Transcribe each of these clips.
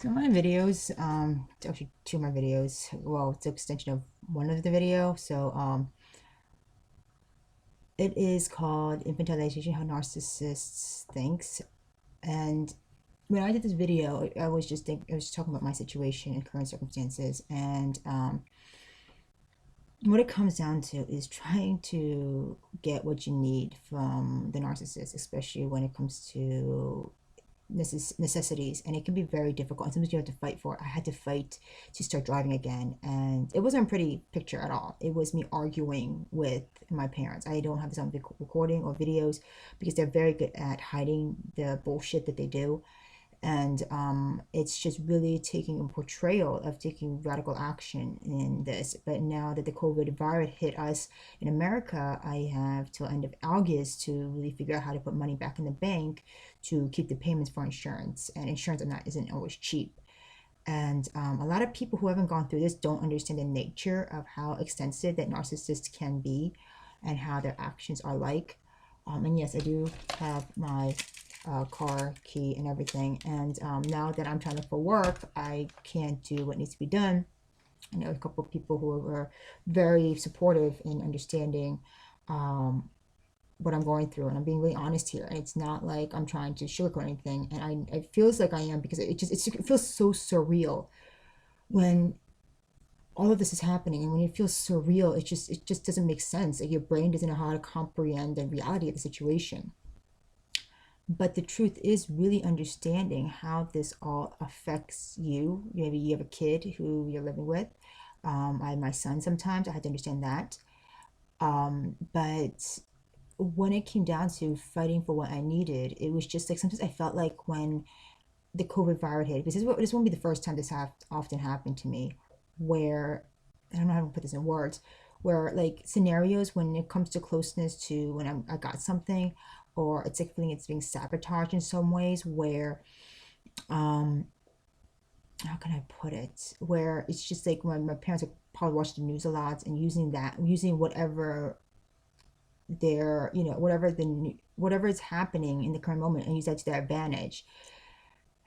So my videos, it's actually two of my videos. Well, it's an extension of one of the video. It is called Infantilization: How Narcissists Thinks. And when I did this video, I was just talking about my situation and current circumstances. And what it comes down to is trying to get what you need from the narcissist, especially when it comes to necessities, and it can be very difficult, and sometimes you have to fight for it. I had to fight to start driving again, and it wasn't a pretty picture at all. It was me arguing with my parents. I don't have this on recording or videos because they're very good at hiding the bullshit that they do, and it's just really taking a portrayal of taking radical action in this. But now that the COVID virus hit us in America, I have till end of August to really figure out how to put money back in the bank to keep the payments for insurance, and insurance isn't always cheap. And a lot of people who haven't gone through this don't understand the nature of how extensive that narcissists can be and how their actions are like. And yes, I do have my car key and everything. And now that I'm trying to look for work, I can't do what needs to be done. I know a couple of people who are very supportive in understanding um, what I'm going through, and I'm being really honest here. And it's not like I'm trying to sugarcoat anything, and it feels like I am because it feels so surreal when all of this is happening, and when it feels surreal, it just doesn't make sense. Like your brain doesn't know how to comprehend the reality of the situation. But the truth is really understanding how this all affects you. Maybe you have a kid who you're living with. I have my son sometimes. I had to understand that. But when it came down to fighting for what I needed, it was just like sometimes I felt like when the COVID virus hit, because this won't be the first time this have often happened to me, where I don't know how to put this in words, where like scenarios when it comes to closeness to when I got something, or it's like feeling it's being sabotaged in some ways, where um how can I put it? Where it's just like when my parents are probably watching the news a lot and using whatever their whatever is happening in the current moment and use that to their advantage,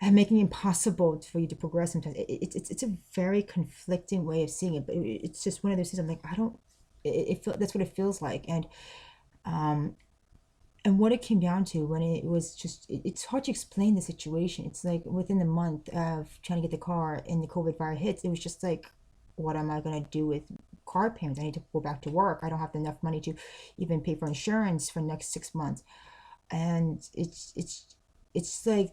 and making it impossible for you to progress sometimes. It's a very conflicting way of seeing it, but it's just one of those things. I'm like, I don't. That's what it feels like, um, and what it came down to when it was just it's hard to explain the situation. It's like within the month of trying to get the car and the COVID virus hits, it was just like, what am I gonna do with car payments? I need to go back to work. I don't have enough money to even pay for insurance for the next 6 months. And it's like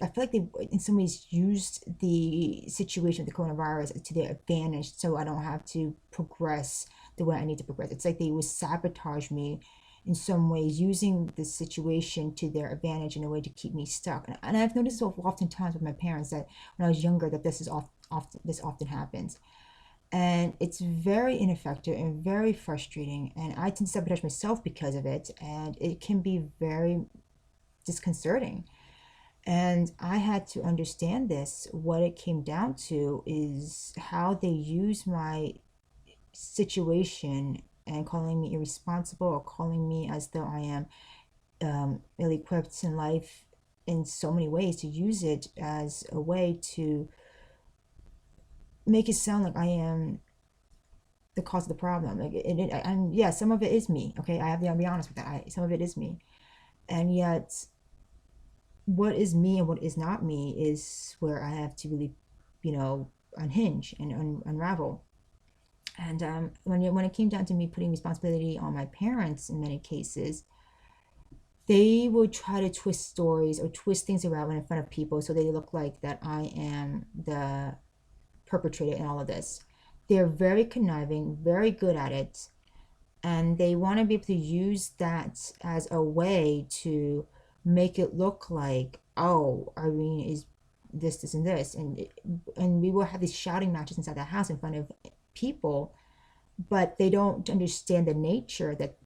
I feel like they in some ways used the situation of the coronavirus to their advantage, so I don't have to progress the way I need to progress. It's like they would sabotage me in some ways, using the situation to their advantage in a way to keep me stuck. And I've noticed oftentimes with my parents that when I was younger that this often happens, and it's very ineffective and very frustrating, and I tend to sabotage myself because of it, and it can be very disconcerting. And I had to understand this. What it came down to is how they use my situation and calling me irresponsible, or calling me as though I am ill equipped in life in so many ways, to use it as a way to make it sound like I am the cause of the problem. And yeah, some of it is me. Okay, I have to be honest with that. Some of it is me, and yet what is me and what is not me is where I have to really, unhinge and unravel. And when it came down to me putting responsibility on my parents in many cases, they would try to twist stories or twist things around in front of people so they look like that I am the perpetrator in all of this. They're very conniving, very good at it, and they want to be able to use that as a way to make it look like, oh, Irene is this, and this, and we will have these shouting matches inside the house in front of people, but they don't understand the nature that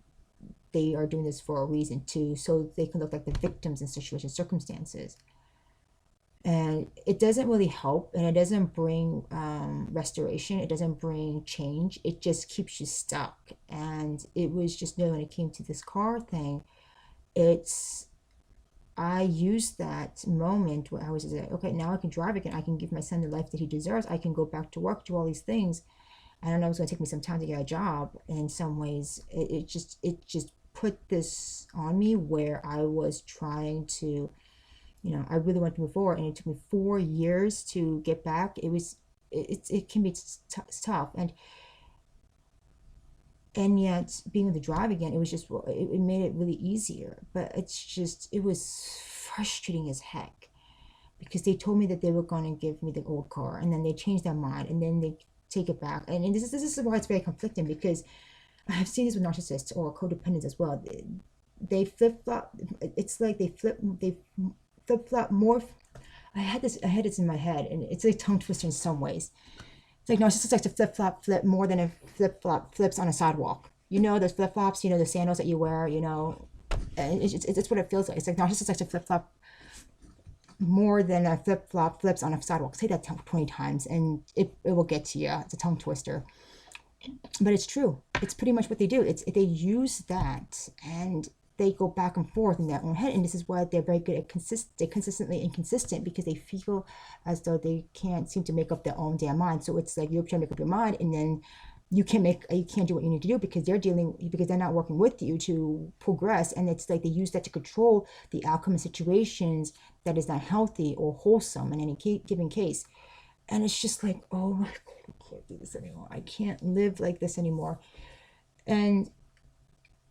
they are doing this for a reason too, so they can look like the victims in circumstances. And it doesn't really help, and it doesn't bring restoration, it doesn't bring change, it just keeps you stuck. And it was just when it came to this car thing, it's I used that moment where I was just like, okay, now I can drive again. I can give my son the life that he deserves. I can go back to work, do all these things. I don't know, it's going to take me some time to get a job. In some ways, it just put this on me where I was trying to, I really wanted to move forward, and it took me 4 years to get back. It can be tough, and yet being able to drive again, it was just, it made it really easier. But it was frustrating as heck, because they told me that they were going to give me the old car, and then they changed their mind, and then they take it back. And this is why it's very conflicting, because I've seen this with narcissists or codependents as well. They flip flop. It's like they flip flop more. I had this in my head, and it's like tongue twister in some ways. It's like narcissists like to flip flop flip more than a flip flop flips on a sidewalk. Those flip flops. The sandals that you wear. And it's what it feels like. It's like narcissists like to flip flop more than a flip flop flips on a sidewalk. Say that 20 times, and it will get to you. It's a tongue twister, but it's true. It's pretty much what they do. They use that, and they go back and forth in their own head. And this is why they're very good at they're consistently inconsistent, because they feel as though they can't seem to make up their own damn mind. So it's like you're trying to make up your mind, and then you can't do what you need to do, because they're not working with you to progress. And it's like they use that to control the outcome of situations that is not healthy or wholesome in any given case. And it's just like, oh my God, I can't do this anymore. I can't live like this anymore. And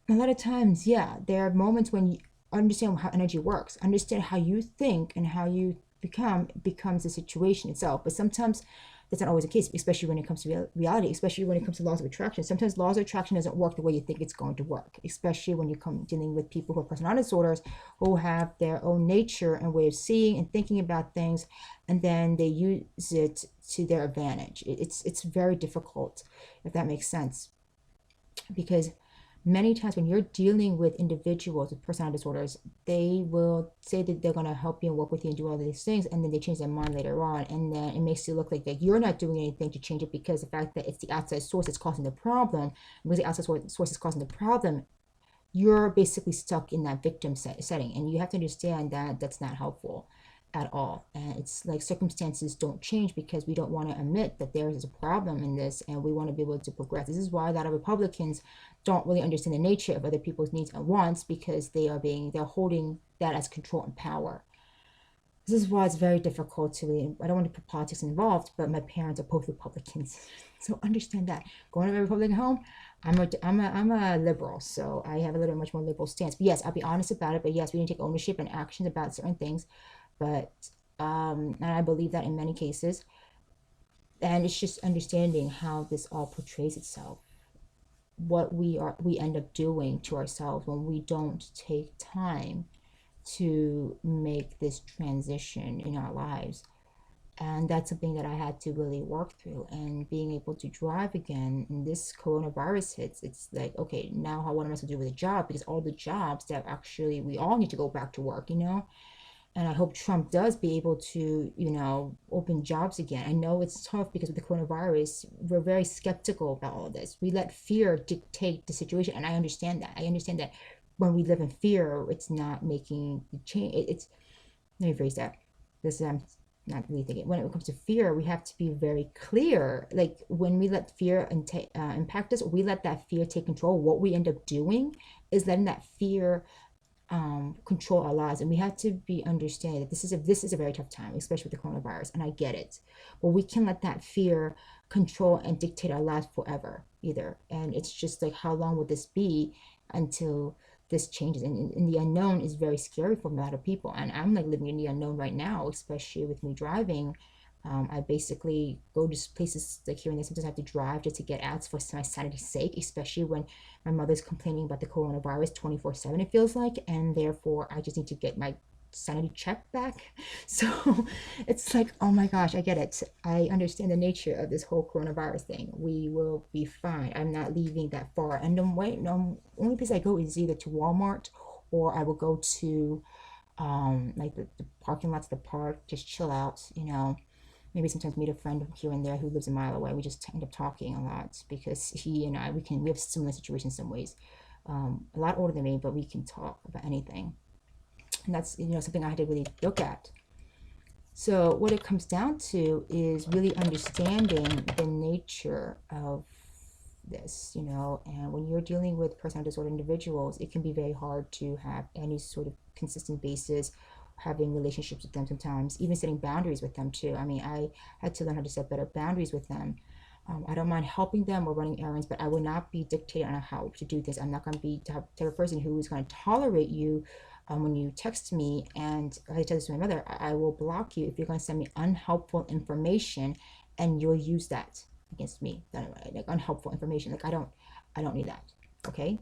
a lot of times, yeah, there are moments when you understand how energy works, understand how you think and how you becomes the situation itself. But sometimes that's not always the case, especially when it comes to reality, especially when it comes to laws of attraction. Sometimes laws of attraction doesn't work the way you think it's going to work, especially when you come dealing with people who have personality disorders, who have their own nature and way of seeing and thinking about things, and then they use it to their advantage. It's very difficult, if that makes sense, because many times when you're dealing with individuals with personality disorders, they will say that they're going to help you and work with you and do all these things, and then they change their mind later on, and then it makes it look like that you're not doing anything to change it, because the fact that it's the outside source that's causing the problem. Because the outside source is causing the problem, you're basically stuck in that victim setting, and you have to understand that that's not helpful at all. And it's like circumstances don't change because we don't want to admit that there is a problem in this, and we want to be able to progress. This is why a lot of Republicans don't really understand the nature of other people's needs and wants, because they're holding that as control and power. This is why it's very difficult to really, I don't want to put politics involved, but my parents are both Republicans. So understand that. Going to a Republican home, I'm a liberal, so I have a little much more liberal stance. But yes, I'll be honest about it. But yes, we need to take ownership and actions about certain things. But and I believe that in many cases. And it's just understanding how this all portrays itself, what we end up doing to ourselves when we don't take time to make this transition in our lives. And that's something that I had to really work through. And being able to drive again, and this coronavirus hits, it's like, okay, now what am I supposed to do with a job? Because all the jobs that actually we all need to go back to work. And I hope Trump does be able to, open jobs again. I know it's tough because with the coronavirus, we're very skeptical about all of this. We let fear dictate the situation, and I understand that. I understand that when we live in fear, it's not making the change. Let me phrase that. This I'm not really thinking. When it comes to fear, we have to be very clear. Like when we let fear impact us, we let that fear take control. What we end up doing is letting that fear control our lives. And we have to understand that this is a very tough time, especially with the coronavirus, and I get it. But we can let that fear control and dictate our lives forever either. And it's just like, how long will this be until this changes? And the unknown is very scary for a lot of people, and I'm like living in the unknown right now, especially with me driving. I basically go to places like here and there. Sometimes I have to drive just to get out for my sanity's sake, especially when my mother's complaining about the coronavirus 24/7, it feels like, and therefore I just need to get my sanity checked back. So it's like, oh my gosh, I get it. I understand the nature of this whole coronavirus thing. We will be fine. I'm not leaving that far. And the only place I go is either to Walmart, or I will go to like the parking lots of the park, just chill out. Maybe sometimes meet a friend here and there who lives a mile away. We just end up talking a lot, because he and I, we have similar situations in some ways. A lot older than me, but we can talk about anything. And that's, something I had to really look at. So what it comes down to is really understanding the nature of this, and when you're dealing with personality disorder individuals, it can be very hard to have any sort of consistent basis, having relationships with them sometimes, even setting boundaries with them too. I mean, I had to learn how to set better boundaries with them. I don't mind helping them or running errands, but I will not be dictated on how to do this. I'm not going to be the type of person who is going to tolerate you when you text me. And I tell this to my mother, I will block you if you're going to send me unhelpful information, and you'll use that against me. Like unhelpful information. Like I don't need that. Okay.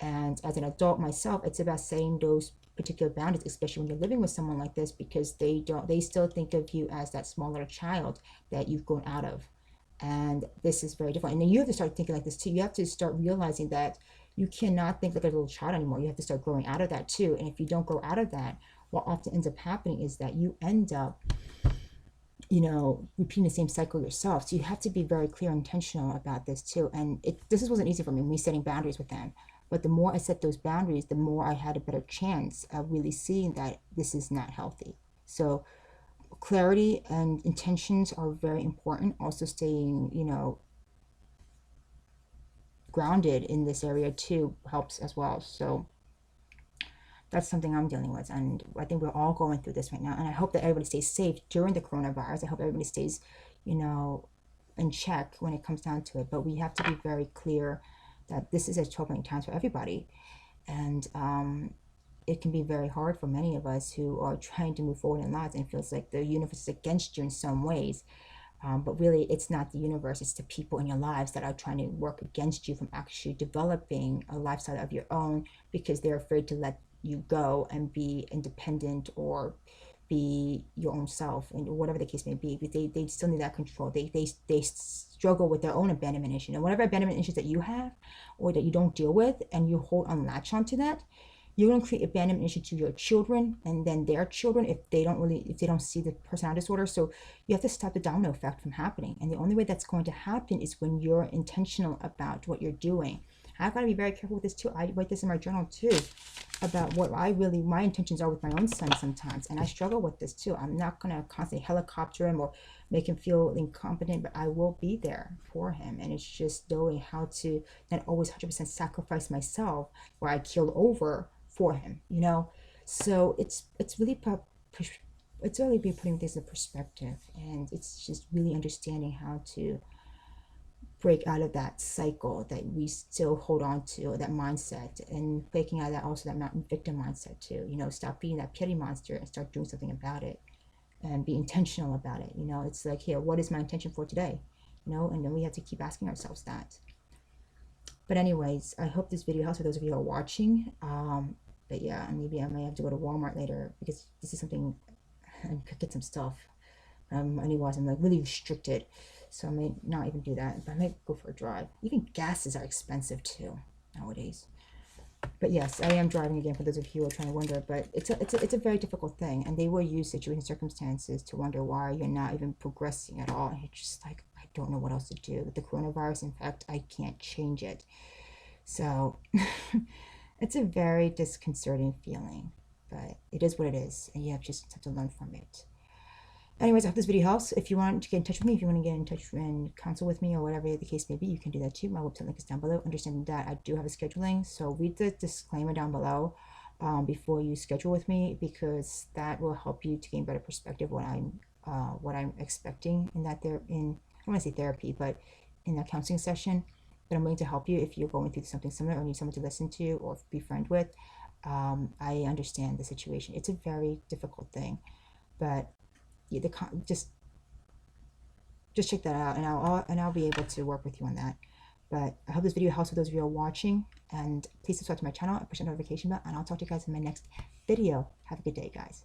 And as an adult myself, it's about setting those particular boundaries, especially when you're living with someone like this, because they still think of you as that small little child that you've grown out of. And this is very different. And then you have to start thinking like this too. You have to start realizing that you cannot think like a little child anymore. You have to start growing out of that too. And if you don't grow out of that, what often ends up happening is that you end up, repeating the same cycle yourself. So you have to be very clear and intentional about this too. And this wasn't easy for me setting boundaries with them. But the more I set those boundaries, the more I had a better chance of really seeing that this is not healthy. So clarity and intentions are very important. Also staying, grounded in this area too helps as well. So that's something I'm dealing with, and I think we're all going through this right now. And I hope that everybody stays safe during the coronavirus. I hope everybody stays, in check when it comes down to it. But we have to be very clear that this is a troubling time for everybody, and it can be very hard for many of us who are trying to move forward in lives, and it feels like the universe is against you in some ways. But really, it's not the universe, it's the people in your lives that are trying to work against you from actually developing a lifestyle of your own, because they're afraid to let you go and be independent or be your own self, and whatever the case may be. But they still need that control. They struggle with their own abandonment issue. And whatever abandonment issues that you have or that you don't deal with, and you hold on, latch onto that, you're going to create abandonment issue to your children and then their children if they don't see the personality disorder. So you have to stop the domino effect from happening. And the only way that's going to happen is when you're intentional about what you're doing. I've got to be very careful with this too. I write this in my journal too, about what my intentions are with my own son sometimes. And I struggle with this too. I'm not going to constantly helicopter him or make him feel incompetent, but I will be there for him. And it's just knowing how to not always 100% sacrifice myself where I kill over for him, So it's really be putting things in perspective, and it's just really understanding how to break out of that cycle that we still hold on to, that mindset, and breaking out of that, also that victim mindset too. Stop being that pity monster and start doing something about it, and be intentional about it. It's like, here, what is my intention for today? And then we have to keep asking ourselves that. But anyways, I hope this video helps for those of you who are watching. But yeah, maybe I might have to go to Walmart later, because this is something, I could get some stuff. Otherwise, I'm like really restricted, so I may not even do that. But I might go for a drive. Even gases are expensive too nowadays. But yes, I am driving again, for those of you who are trying to wonder. But it's a very difficult thing, and they will use situation circumstances to wonder why you're not even progressing at all. And you're just like, I don't know what else to do with the coronavirus. In fact, I can't change it. So it's a very disconcerting feeling, but it is what it is, and you just have to learn from it. Anyways, I hope this video helps. If you want to get in touch with me, if you want to get in touch and counsel with me, or whatever the case may be, you can do that too. My website link is down below. Understanding that I do have a scheduling, so read the disclaimer down below before you schedule with me, because that will help you to gain better perspective what I'm expecting in that I don't want to say therapy, but in that counseling session. But I'm willing to help you if you're going through something similar or need someone to listen to or be friend with. I understand the situation. It's a very difficult thing, but yeah, just check that out, and I'll be able to work with you on that. But I hope this video helps for those of you who are watching, and please subscribe to my channel and push the notification bell, and I'll talk to you guys in my next video. Have a good day, guys.